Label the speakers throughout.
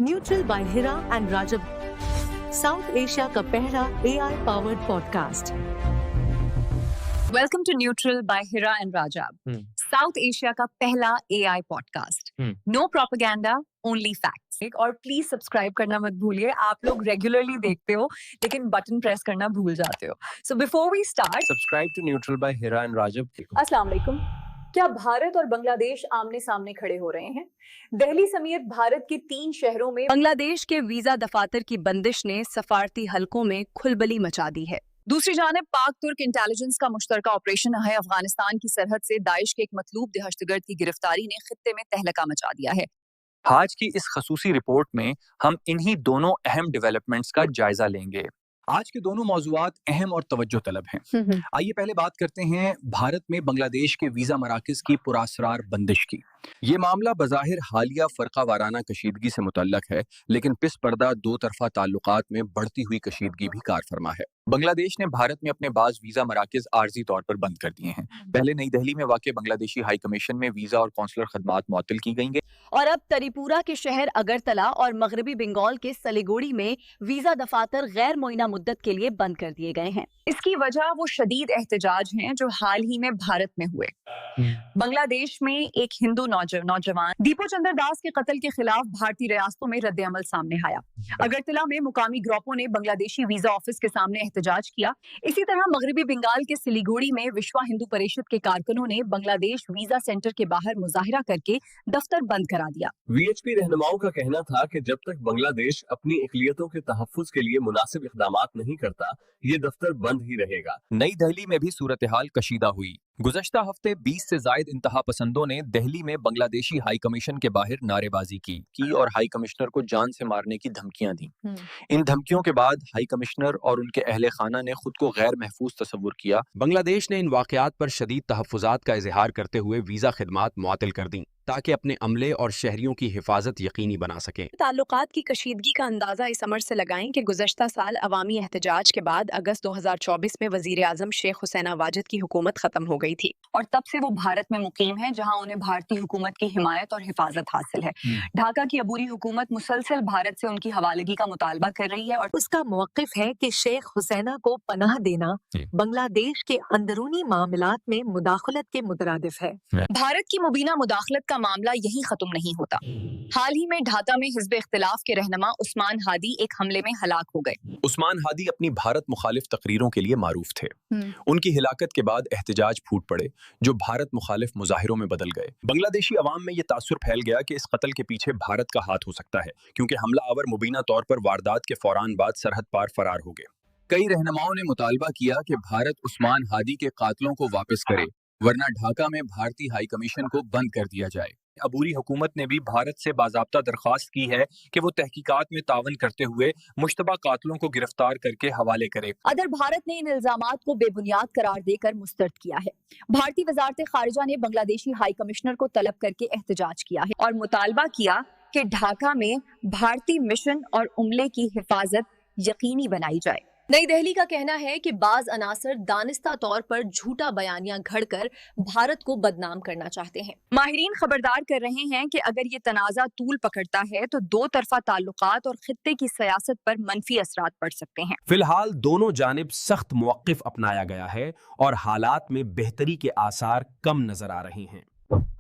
Speaker 1: Neutral by Hira and Rajab, South Asia का पहला AI powered podcast.
Speaker 2: Welcome to Neutral by Hira and Rajab, South Asia का पहला AI podcast. No propaganda, only facts. और please subscribe करना मत भूलिए। आप लोग रेगुलरली देखते हो लेकिन बटन प्रेस करना भूल जाते हो। So before we start,
Speaker 3: subscribe to Neutral by Hira and Rajab.
Speaker 2: अस्सलाम वालेकुम। क्या भारत और बांग्लादेश आमने सामने खड़े हो रहे हैं? दिल्ली समेत भारत के 3 शहरों में बांग्लादेश के वीजा दफातर की बंदिश ने सफारती हलकों में खुलबली मचा दी है। दूसरी जानिब पाक तुर्क इंटेलिजेंस का मुश्तरका ऑपरेशन है अफगानिस्तान की सरहद से दाइश के एक मतलूब दहशतगर्द की गिरफ्तारी ने खित्ते में तहलका मचा दिया है।
Speaker 3: आज की इस खसूसी रिपोर्ट में हम इन्हीं दोनों अहम डेवलपमेंट्स का जायजा लेंगे। आज के दोनों मौज़ूआत अहम और तवज्जो तलब हैं। आइए पहले बात करते हैं भारत में बांग्लादेश के वीज़ा मराकज़ की पुरअसरार बंदिश की। ये मामला बज़ाहिर हालिया फ़र्क़ा वाराना कशीदगी से मुतल्लक है, लेकिन पिस पर्दा दो तरफ़ा ताल्लुकात में बढ़ती हुई कशीदगी भी कार फरमा है। बांग्लादेश ने भारत में अपने बाज़ वीज़ा मराकज़ आर्जी तौर पर बंद कर दिए हैं। पहले नई दिल्ली में वाक़ बांग्लादेशी हाई कमीशन में वीज़ा और कौंसलर खदमात मुअत्तल की गई हैं,
Speaker 2: और अब तरीपुरा के शहर अगरतला और मगरबी बंगाल के सलीगुड़ी में वीजा दफातर गैर मुइना मुद्दत के लिए बंद कर दिए गए हैं। इसकी वजह वो शदीद एहतजाज हैं जो हाल ही में भारत में हुए। बांग्लादेश में एक हिंदू नौजवान दीपो चंद्र दास के कत्ल के खिलाफ भारतीय रियासतों में रद्द अमल सामने आया। अगरतला में मुकामी ग्रुपों ने बांग्लादेशी वीजा ऑफिस के सामने एहतजाज किया। इसी तरह मगरबी बंगाल के सिलीगुड़ी में विश्व हिंदू परिषद के कारकुनों ने बांग्लादेश वीजा सेंटर के बाहर मुजाहिरा करके दफ्तर बंद करा दिया।
Speaker 4: VHP रहनुमाओं का कहना था कि जब तक बांग्लादेश अपनी इकलियतों के तहफ्फुज के लिए मुनासिब इक़दामात नहीं करता, ये दफ्तर बंद ही रहेगा।
Speaker 3: नई दिल्ली में भी सूरत हाल कशीदा हुई। गुज़श्ता हफ्ते 20 से ज़ायद इंतहा पसंदों ने दिल्ली में बांग्लादेशी हाई कमीशन के बाहर नारेबाजी की और हाई कमिश्नर को जान से मारने की धमकियां दी। इन धमकियों के बाद हाई कमिश्नर और उनके अहले खाना ने खुद को गैर महफूज तस्वुर किया। बांग्लादेश ने इन वाक़यात पर शदीद तहफ़्फ़ुज़ात का इज़हार करते हुए वीज़ा खिदमात मुअत्तल कर दी ताकि अपने अमले और शहरियों की हिफाजत यकीनी बना सकें।
Speaker 2: ताल्लुकात की कशीदगी का अंदाजा इस अमर से लगाएं कि गुज़श्ता साल अवामी एहतजाज के बाद अगस्त 2024 में वज़ीर आज़म शेख हुसैन वाजिद की हुकूमत खत्म हो गई थी और तब से वो भारत में मुकीम है, जहां उन्हें भारतीय हुकूमत की हिमायत और हिफाजत हासिल है। ढाका की अबूरी हुकूमत मुसलसल भारत से उनकी हवालगी का मुतालबा कर रही है और
Speaker 1: उसका मौक़िफ़ है कि शेख हुसैना को पनाह देना बांग्लादेश के अंदरूनी मामलात में मुदाखलत के मुतरादिफ है।
Speaker 2: भारत की मुबीना मुदाखलत का मामला यहीं खत्म नहीं होता। हाल ही में ढाका में हिज़्ब इख्तिलाफ के रहनुमा उस्मान हादी एक हमले में हलाक हो गए।
Speaker 3: उस्मान हादी अपनी भारत मुखालिफ तकरीरों के लिए मारूफ थे। उनकी हिलाकत के बाद एहतजाज फूट पड़े जो भारत मुखालिफ मुजाहिरों में बदल गए। बांग्लादेशी अवाम में यह तासुर फैल गया कि इस कत्ल के पीछे भारत का हाथ हो सकता है, क्योंकि हमला आवर मुबीना तौर पर वारदात के फौरान बाद सरहद पार फरार हो गए। कई रहनुमाओं ने मुतालबा किया कि भारत उस्मान हादी के कातलों को वापस करे, वरना ढाका में भारतीय हाई कमीशन को बंद कर दिया जाए। अबूरी हुकूमत ने भी भारत से बाज़ाब्ता दरख्वास्त की है कि वो तहकीकात में तावन करते हुए मुश्तबा कातलों को गिरफ्तार करके हवाले करे।
Speaker 2: अदर भारत ने इन इल्जामात को बेबुनियाद करार देकर मुस्तरद किया है। भारतीय वजारत खारिजा ने बांग्लादेशी हाई कमिश्नर को तलब करके एहतजाज किया है और मुतालबा किया कि ढाका में भारतीय मिशन और उमले की हिफाजत यकीनी बनाई जाए। नई दिल्ली का कहना है कि बाज अनासर दानिस्ता तौर पर झूठा बयानियां घड़कर भारत को बदनाम करना चाहते हैं। माहिरीन खबरदार कर रहे हैं कि अगर ये तनाज़ा तूल पकड़ता है तो दो तरफा ताल्लुकात और खित्ते की सियासत पर मनफी असरात पड़ सकते हैं।
Speaker 5: फिलहाल दोनों जानिब सख्त मौक़िफ़ अपनाया गया है और हालात में बेहतरी के आसार कम नजर आ रहे हैं।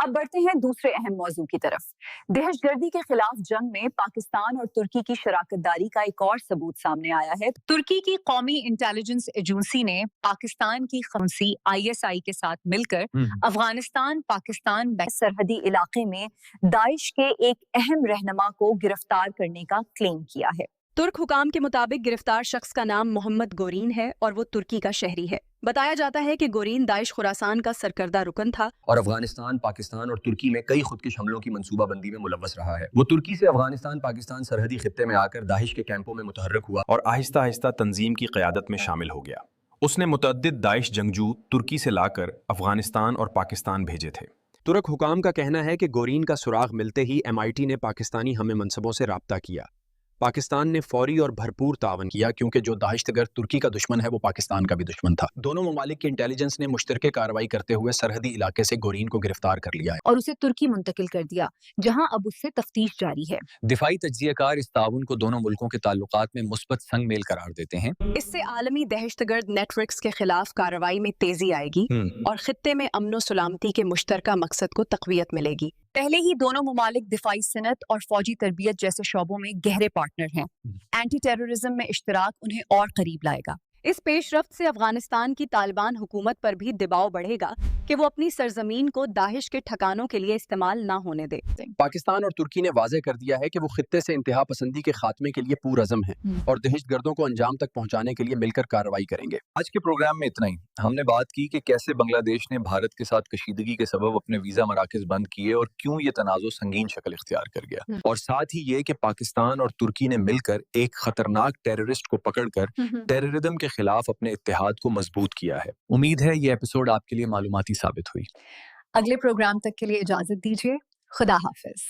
Speaker 2: अब बढ़ते हैं दूसरे अहम मौजू की तरफ। दहशतगर्दी के खिलाफ जंग में पाकिस्तान और तुर्की की शराकतदारी का एक और सबूत सामने आया है। तुर्की की कौमी इंटेलिजेंस एजेंसी ने पाकिस्तान की खमसी ISI के साथ मिलकर अफगानिस्तान पाकिस्तान सरहदी इलाके में दाइश के एक अहम रहनुमा को गिरफ्तार करने का क्लेम किया है। तुर्क हुकाम के मुताबिक गिरफ्तार शख्स का नाम मोहम्मद गोरीन है और वो तुर्की का शहरी है। बताया जाता है कि गोरीन दाइश खुरासान का सरकर्दा रुकन था
Speaker 4: और अफगानिस्तान, पाकिस्तान और तुर्की में कई खुदकुश हमलों की मंसूबाबंदी में मुलव्वस रहा है। वो तुर्की से अफगानिस्तान पाकिस्तान सरहदी खित्ते में आकर दाइश के कैंपों में मुतहर्रिक हुआ
Speaker 5: और आहिस्ता आहिस्ता तंजीम की क़यादत में शामिल हो गया। उसने मुतअद्दिद दाइश जंगजू तुर्की से लाकर अफगानिस्तान और पाकिस्तान भेजे थे। तुर्क हुकाम का कहना है कि गोरीन का सुराग मिलते ही MIT ने पाकिस्तानी हमें मनसबों से राब्ता किया।
Speaker 3: پاکستان نے فوری اور بھرپور تعاون کیا کیونکہ جو داعش گرد ترکی کا دشمن ہے وہ پاکستان کا بھی دشمن تھا۔ دونوں ممالک کی انٹیلیجنس نے مشترکہ کارروائی کرتے ہوئے سرحدی علاقے سے گورین کو گرفتار کر لیا ہے
Speaker 2: اور اسے ترکی منتقل کر دیا، جہاں اب اس سے تفتیش جاری ہے۔
Speaker 3: دفاعی تجزیہ کار اس تعاون کو دونوں ملکوں کے تعلقات میں مثبت سنگ میل قرار دیتے ہیں۔
Speaker 2: اس سے عالمی دہشت گرد نیٹ ورکس کے خلاف کارروائی میں تیزی آئے گی اور خطے میں امن و سلامتی کے مشترکہ مقصد کو تقویت ملے گی۔ پہلے ہی دونوں ممالک دفاعی صنعت اور فوجی تربیت جیسے شعبوں میں گہرے پارٹنر ہیں۔ اینٹی ٹیررزم میں اشتراک انہیں اور قریب لائے گا۔ اس پیش رفت سے افغانستان کی طالبان حکومت پر بھی دباؤ بڑھے گا کہ وہ اپنی سرزمین کو داعش کے ٹھکانوں کے لیے استعمال نہ ہونے دے۔
Speaker 3: پاکستان اور ترکی نے واضح کر دیا ہے کہ وہ خطے سے انتہا پسندی کے خاتمے کے لیے پرعزم ہیں اور دہشت گردوں کو انجام تک پہنچانے کے لیے مل کر کارروائی کریں گے۔
Speaker 4: آج کے پروگرام میں اتنا ہی۔ ہم نے بات کی کہ کیسے بنگلہ دیش نے بھارت کے ساتھ کشیدگی کے سبب اپنے ویزا مراکز بند کیے اور کیوں یہ تنازع سنگین شکل اختیار کر گیا، اور ساتھ ہی یہ کہ پاکستان اور ترکی نے مل کر ایک خطرناک ٹیررسٹ کو پکڑ کر ٹیررزم کے خلاف اپنے اتحاد کو مضبوط کیا ہے۔ امید ہے یہ ایپیسوڈ آپ کے لیے معلوماتی ثابت ہوئی۔
Speaker 2: اگلے پروگرام تک کے لیے اجازت دیجیے۔ خدا حافظ۔